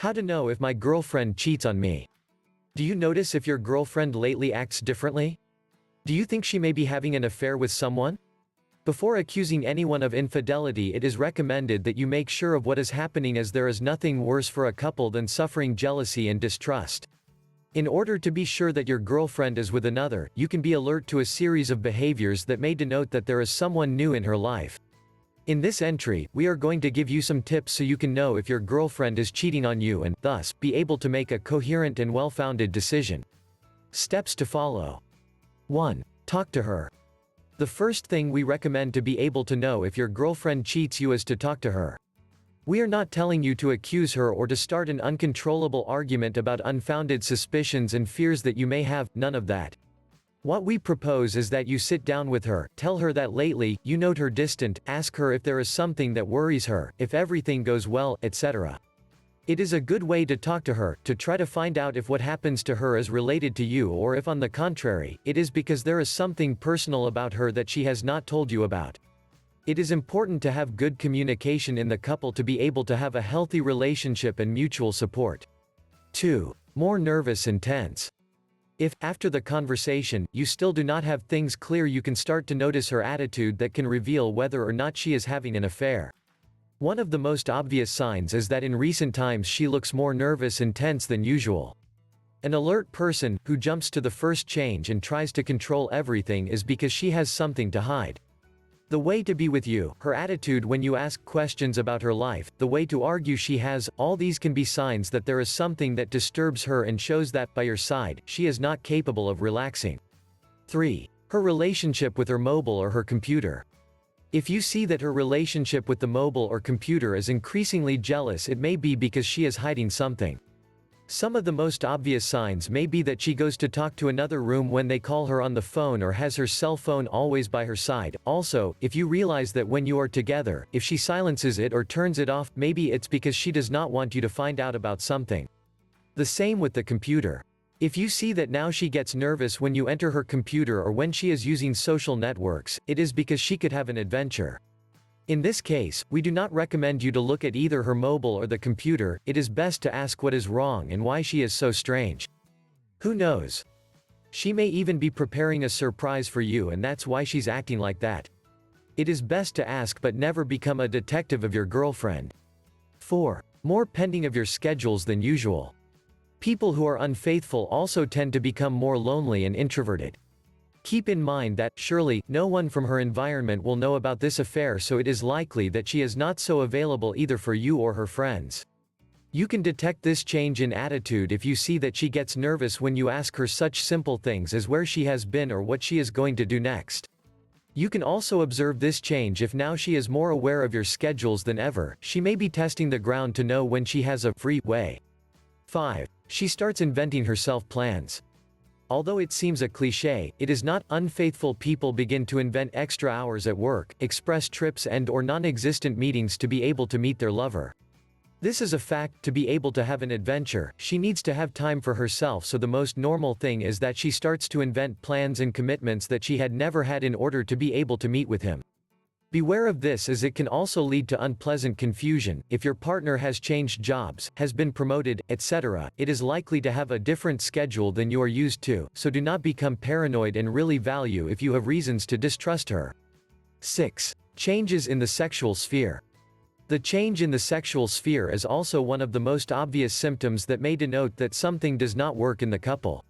How to know if my girlfriend cheats on me. Do you notice if your girlfriend lately acts differently? Do you think she may be having an affair with someone? Before accusing anyone of infidelity, it is recommended that you make sure of what is happening, as there is nothing worse for a couple than suffering jealousy and distrust. In order to be sure that your girlfriend is with another, you can be alert to a series of behaviors that may denote that there is someone new in her life. In this entry, we are going to give you some tips so you can know if your girlfriend is cheating on you and, thus, be able to make a coherent and well-founded decision. Steps to follow. 1. Talk to her. The first thing we recommend to be able to know if your girlfriend cheats you is to talk to her. We are not telling you to accuse her or to start an uncontrollable argument about unfounded suspicions and fears that you may have, none of that. What we propose is that you sit down with her, tell her that lately, you note her distant, ask her if there is something that worries her, if everything goes well, etc. It is a good way to talk to her, to try to find out if what happens to her is related to you, or if on the contrary, it is because there is something personal about her that she has not told you about. It is important to have good communication in the couple to be able to have a healthy relationship and mutual support. 2. More nervous and tense. If, after the conversation, you still do not have things clear, you can start to notice her attitude that can reveal whether or not she is having an affair. One of the most obvious signs is that in recent times she looks more nervous and tense than usual. An alert person, who jumps to the first change and tries to control everything, is because she has something to hide. The way to be with you, her attitude when you ask questions about her life, the way to argue she has, all these can be signs that there is something that disturbs her and shows that, by your side, she is not capable of relaxing. 3. Her relationship with her mobile or her computer. If you see that her relationship with the mobile or computer is increasingly jealous, it may be because she is hiding something. Some of the most obvious signs may be that she goes to talk to another room when they call her on the phone, or has her cell phone always by her side. Also, if you realize that when you are together, if she silences it or turns it off, maybe it's because she does not want you to find out about something. The same with the computer. If you see that now she gets nervous when you enter her computer or when she is using social networks, it is because she could have an adventure. In this case, we do not recommend you to look at either her mobile or the computer. It is best to ask what is wrong and why she is so strange. Who knows? She may even be preparing a surprise for you, and that's why she's acting like that. It is best to ask but never become a detective of your girlfriend. 4. More pending of your schedules than usual. People who are unfaithful also tend to become more lonely and introverted. Keep in mind that, surely, no one from her environment will know about this affair, so it is likely that she is not so available either for you or her friends. You can detect this change in attitude if you see that she gets nervous when you ask her such simple things as where she has been or what she is going to do next. You can also observe this change if now she is more aware of your schedules than ever. She may be testing the ground to know when she has a free way. 5. She starts inventing herself plans. Although it seems a cliché, it is not. Unfaithful people begin to invent extra hours at work, express trips and/or non-existent meetings to be able to meet their lover. This is a fact. To be able to have an adventure, she needs to have time for herself, so the most normal thing is that she starts to invent plans and commitments that she had never had in order to be able to meet with him. Beware of this, as it can also lead to unpleasant confusion. If your partner has changed jobs, has been promoted, etc., it is likely to have a different schedule than you are used to, so do not become paranoid and really value if you have reasons to distrust her. 6. Changes in the sexual sphere. The change in the sexual sphere is also one of the most obvious symptoms that may denote that something does not work in the couple.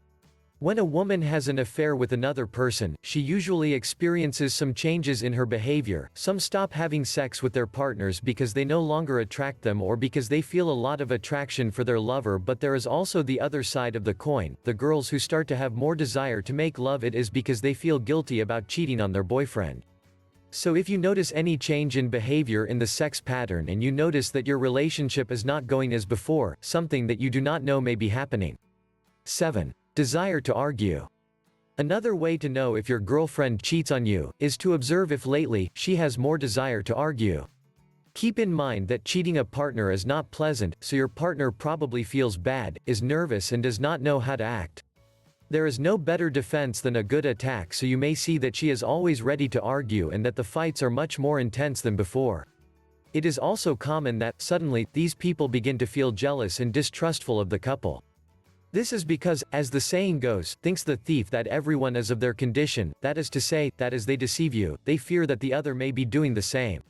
When a woman has an affair with another person, she usually experiences some changes in her behavior. Some stop having sex with their partners because they no longer attract them or because they feel a lot of attraction for their lover, but there is also the other side of the coin. The girls who start to have more desire to make love, it is because they feel guilty about cheating on their boyfriend. So if you notice any change in behavior in the sex pattern and you notice that your relationship is not going as before, something that you do not know may be happening. 7. Desire to argue. Another way to know if your girlfriend cheats on you is to observe if lately she has more desire to argue. Keep in mind that cheating a partner is not pleasant, so your partner probably feels bad, is nervous and does not know how to act. There is no better defense than a good attack, so you may see that she is always ready to argue and that the fights are much more intense than before. It is also common that, suddenly, these people begin to feel jealous and distrustful of the couple. This is because, as the saying goes, thinks the thief that everyone is of their condition, that is to say, that as they deceive you, they fear that the other may be doing the same.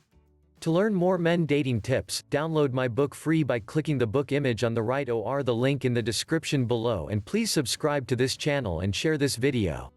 To learn more men dating tips, download my book free by clicking the book image on the right or the link in the description below, and please subscribe to this channel and share this video.